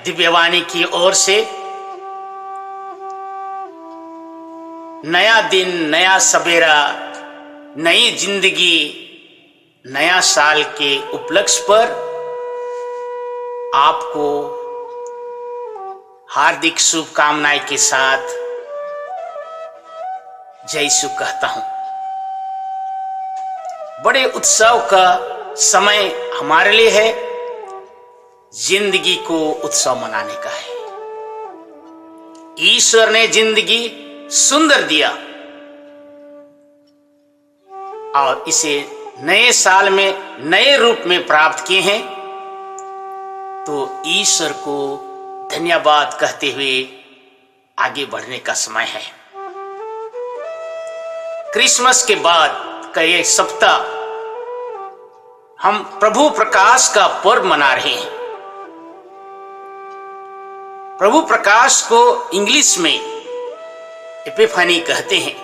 दिव्यवाणी की ओर से नया दिन, नया सवेरा, नई जिंदगी, नया साल के उपलक्ष्य पर आपको हार्दिक शुभकामनाएं के साथ जय यीशु कहता हूं। बड़े उत्सव का समय हमारे लिए है, जिंदगी को उत्सव मनाने का है। ईश्वर ने जिंदगी सुंदर दिया और इसे नए साल में नए रूप में प्राप्त किए हैं, तो ईश्वर को धन्यवाद कहते हुए आगे बढ़ने का समय है। क्रिसमस के बाद का ये सप्ताह हम प्रभु प्रकाश का पर्व मना रहे हैं। प्रभु प्रकाश को इंग्लिश में एपिफनी कहते हैं,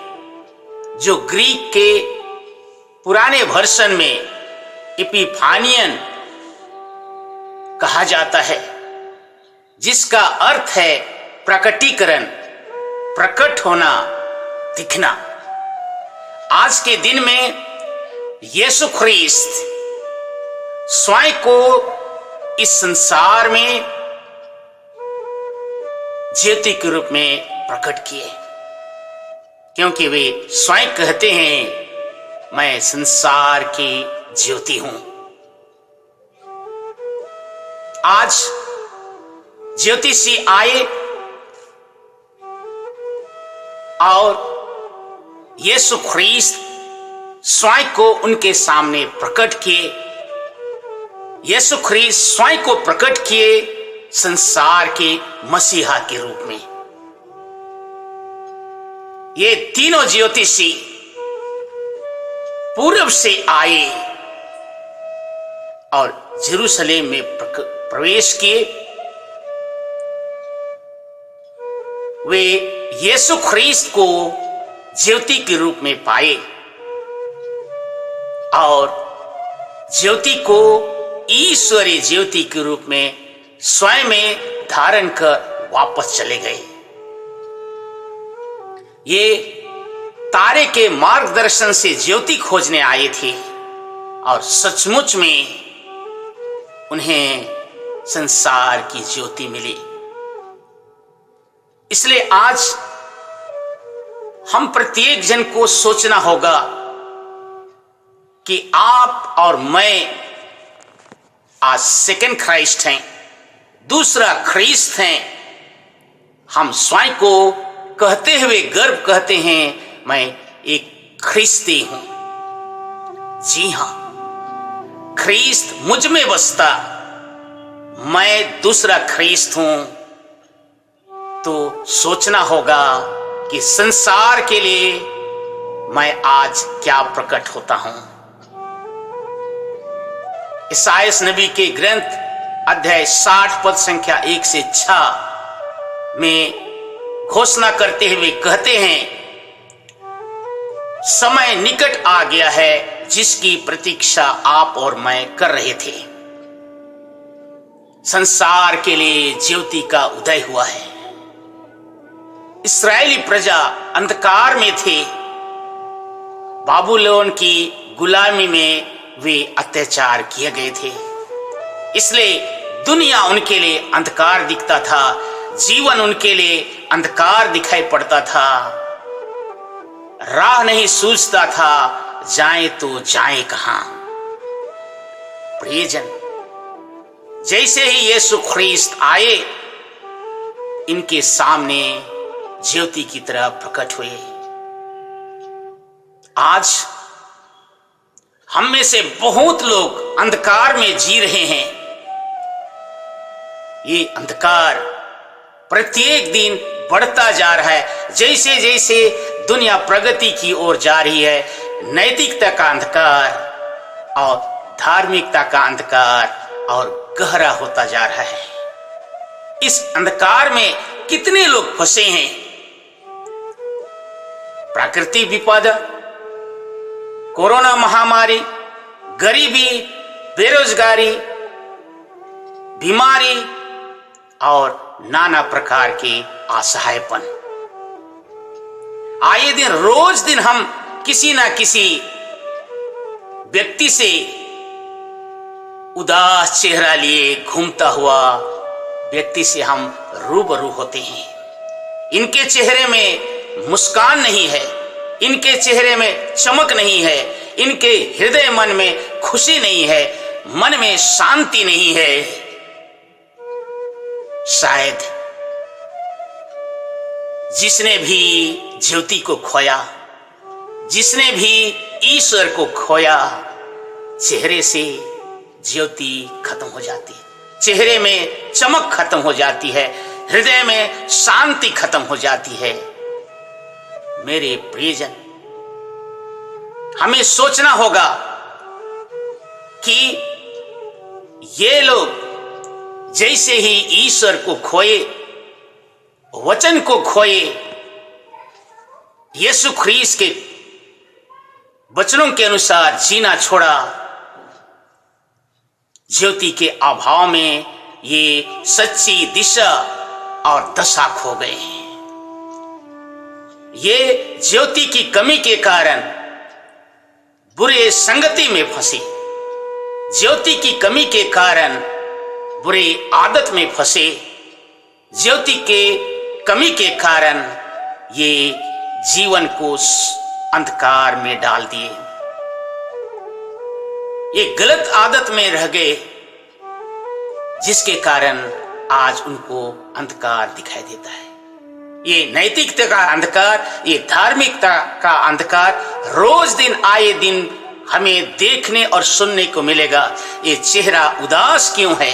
जो ग्रीक के पुराने वर्षन में एपिफानियन कहा जाता है, जिसका अर्थ है प्रकटीकरण, प्रकट होना, दिखना। आज के दिन में यीशु ख्रीस्त स्वयं को इस संसार में ज्योति के रूप में प्रकट किए, क्योंकि वे स्वयं कहते हैं, मैं संसार की ज्योति हूं। आज ज्योतिषी आए और यीशु ख्रीस्त स्वयं को उनके सामने प्रकट किए। यीशु ख्रीस्त स्वयं को प्रकट किए संसार के मसीहा के रूप में। ये तीनों ज्योतिषी पूर्व से आए और यरूशलेम में प्रवेश किए। वे यीशु ख्रीस्त को ज्योति के रूप में पाए और ज्योति को ईश्वरीय ज्योति के रूप में स्वयं में धारण कर वापस चले गए। ये तारे के मार्गदर्शन से ज्योति खोजने आए थे और सचमुच में उन्हें संसार की ज्योति मिली। इसलिए आज हम प्रत्येक जन को सोचना होगा कि आप और मैं आज सेकंड क्राइस्ट हैं, दूसरा ख्रीस्त हैं। हम स्वयं को कहते हुए गर्व कहते हैं, मैं एक ख्रीस्ती हूं। जी हां, ख्रीस्त मुझ में बसता, मैं दूसरा ख्रीस्त हूं। तो सोचना होगा कि संसार के लिए मैं आज क्या प्रकट होता हूं। ईसायास नबी के ग्रंथ अध्याय 60 पद संख्या 1 से 6 में घोषणा करते हुए कहते हैं, समय निकट आ गया है जिसकी प्रतीक्षा आप और मैं कर रहे थे। संसार के लिए ज्योति का उदय हुआ है। इस्राएली प्रजा अंधकार में थे, बाबुलोन की गुलामी में वे अत्याचार किए गए थे। इसलिए दुनिया उनके लिए अंधकार दिखता था, जीवन उनके लिए अंधकार दिखाई पड़ता था, राह नहीं सूझता था, जाए तो जाए कहां। प्रियजन, जैसे ही यीशु ख्रीस्त आए, इनके सामने ज्योति की तरह प्रकट हुए। आज हम में से बहुत लोग अंधकार में जी रहे हैं। ये अंधकार प्रत्येक दिन बढ़ता जा रहा है। जैसे जैसे दुनिया प्रगति की ओर जा रही है, नैतिकता का अंधकार और धार्मिकता का अंधकार और गहरा होता जा रहा है। इस अंधकार में कितने लोग फंसे हैं। प्राकृतिक विपदा, कोरोना महामारी, गरीबी, बेरोजगारी, बीमारी, और नाना प्रकार के असहायपन। आए दिन रोज दिन हम किसी ना किसी व्यक्ति से उदास चेहरा लिए घूमता हुआ व्यक्ति से हम रूबरू होते हैं। इनके चेहरे में मुस्कान नहीं है, इनके चेहरे में चमक नहीं है, इनके हृदय मन में खुशी नहीं है, मन में शांति नहीं है। शायद जिसने भी ज्योति को खोया, जिसने भी ईश्वर को खोया, चेहरे से ज्योति खत्म हो जाती है, चेहरे में चमक खत्म हो जाती है, हृदय में शांति खत्म हो जाती है। मेरे प्रियजन, हमें सोचना होगा कि ये लोग जैसे ही ईश्वर को खोए, वचन को खोए, यीशु ख्रीस्त के वचनों के अनुसार जीना छोड़ा, ज्योति के अभाव में ये सच्ची दिशा और दशा खो गए हैं। ये ज्योति की कमी के कारण बुरे संगति में फंसे, ज्योति की कमी के कारण बुरे आदत में फंसे, ज्योति के कमी के कारण ये जीवन को अंधकार में डाल दिए, ये गलत आदत में रह गए, जिसके कारण आज उनको अंधकार दिखाई देता है। ये नैतिकता का अंधकार, ये धार्मिकता का अंधकार रोज दिन आए दिन हमें देखने और सुनने को मिलेगा। ये चेहरा उदास क्यों है?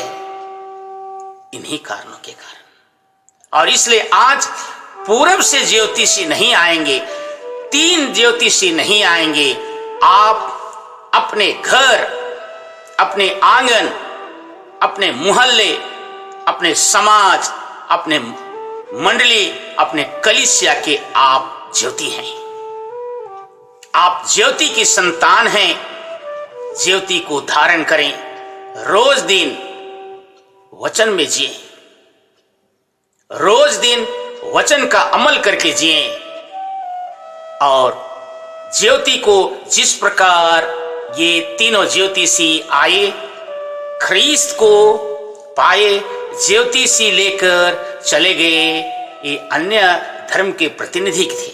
इन्हीं कारणों के कारण। और इसलिए आज पूरब से ज्योतिषी नहीं आएंगे, 3 ज्योतिषी नहीं आएंगे। आप अपने घर, अपने आंगन, अपने मोहल्ले, अपने समाज, अपने मंडली, अपने कलीसिया के आप ज्योति हैं। आप ज्योति की संतान हैं। ज्योति को धारण करें, रोज दिन वचन में जिए, रोज दिन वचन का अमल करके जिए। और ज्योति को जिस प्रकार ये तीनों ज्योतिषी आए, ख्रीस्त को पाए, ज्योतिषी लेकर चले गए, ये अन्य धर्म के प्रतिनिधि थे।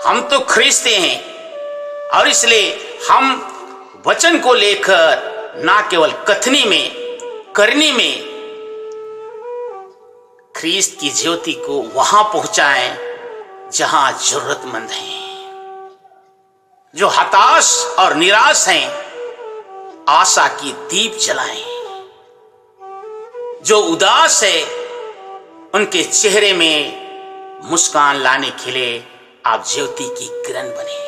हम तो ख्रीस्ते हैं और इसलिए हम वचन को लेकर ना केवल कथनी में, करनी में ख्रीस्त की ज्योति को वहां पहुंचाएं जहां जरूरतमंद हैं, जो हताश और निराश हैं, आशा की दीप जलाएं, जो उदास है उनके चेहरे में मुस्कान लाने के लिए आप ज्योति की किरण बने।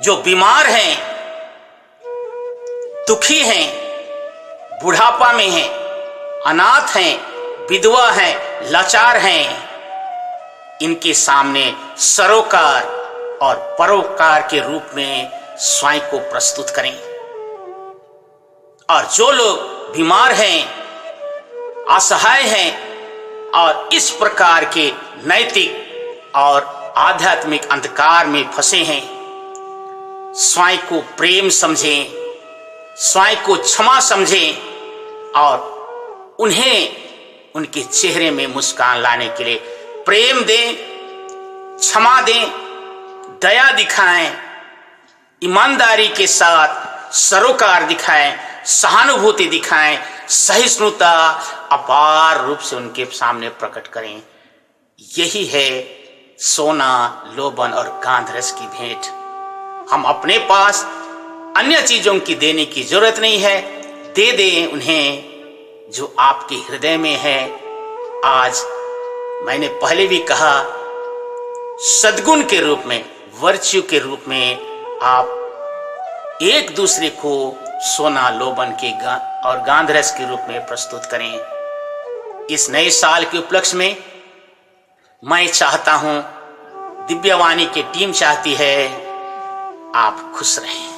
जो बीमार हैं, दुखी हैं, बुढ़ापा में हैं, अनाथ हैं, विधवा हैं, लाचार हैं, इनके सामने सरोकार और परोपकार के रूप में स्वयं को प्रस्तुत करें। और जो लोग बीमार हैं, असहाय हैं और इस प्रकार के नैतिक और आध्यात्मिक अंधकार में फंसे हैं, स्वयं को प्रेम समझें, स्वयं को क्षमा समझें और उन्हें उनके चेहरे में मुस्कान लाने के लिए प्रेम दें, क्षमा दें, दया दिखाएं, ईमानदारी के साथ सरोकार दिखाएं, सहानुभूति दिखाएं, सहिष्णुता अपार रूप से उनके सामने प्रकट करें। यही है सोना, लोबन और गांधरस की भेंट। हम अपने पास अन्य चीजों की देने की जरूरत नहीं है, दे दें उन्हें जो आपके हृदय में है। आज मैंने पहले भी कहा, सद्गुण के रूप में, वर्च्यू के रूप में आप एक दूसरे को सोना, लोबन के और गांधरस के रूप में प्रस्तुत करें। इस नए साल के उपलक्ष्य में मैं चाहता हूं, दिव्यवाणी की टीम चाहती है, आप खुश रहें।